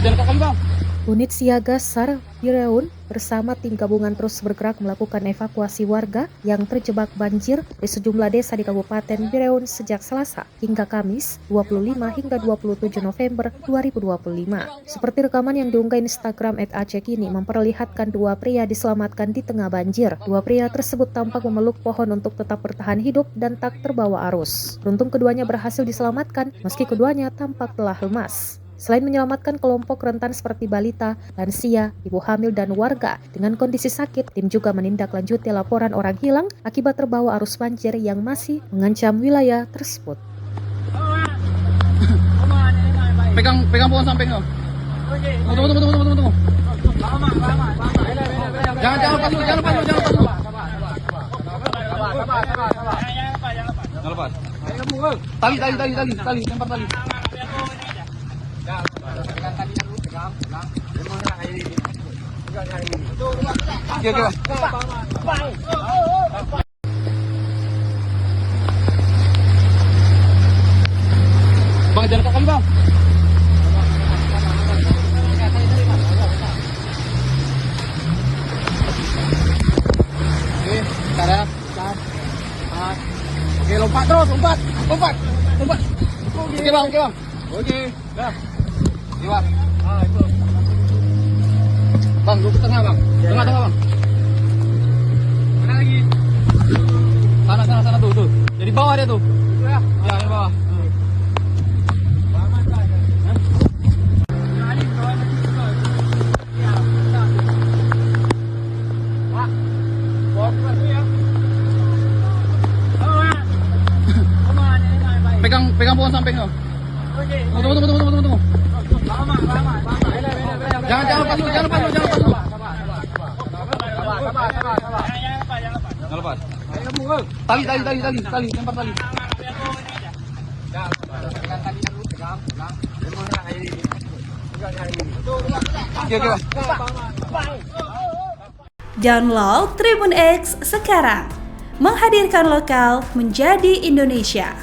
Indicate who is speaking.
Speaker 1: jangan kali bang.
Speaker 2: Unit Siaga SAR Bireun bersama tim gabungan terus bergerak melakukan evakuasi warga yang terjebak banjir di sejumlah desa di Kabupaten Bireun sejak Selasa hingga Kamis 25 hingga 27 November 2025. Seperti rekaman yang diunggah Instagram @acekini memperlihatkan dua pria diselamatkan di tengah banjir. Dua pria tersebut tampak memeluk pohon untuk tetap bertahan hidup dan tak terbawa arus. Beruntung keduanya berhasil diselamatkan meski keduanya tampak telah lemas. Selain menyelamatkan kelompok rentan seperti balita, lansia, ibu hamil, dan warga dengan kondisi sakit, tim juga menindaklanjuti laporan orang hilang akibat terbawa arus banjir yang masih mengancam wilayah tersebut.
Speaker 1: Pegang pohon samping lo. Tunggu. Jangan lepas dulu. Jangan lepas. Tali, lempar tali. Oke. Bang, jangan kali bang. Oke, sekarang. Oke, lompat terus, lompat. Oke bang. Oke, dah. Lewat. Itu. Bang, duduk ke tengah bang. Tengah bang. Mana lagi? Sana tuh. Jadi bawah dia tuh. Itu ya? Ya, di bawah. Pegang pohon samping lo. Tunggu. Jangan lepas dulu. Jangan lepas. Tali, lempar tali. Oke.
Speaker 3: Download Tribun X sekarang, menghadirkan lokal menjadi Indonesia.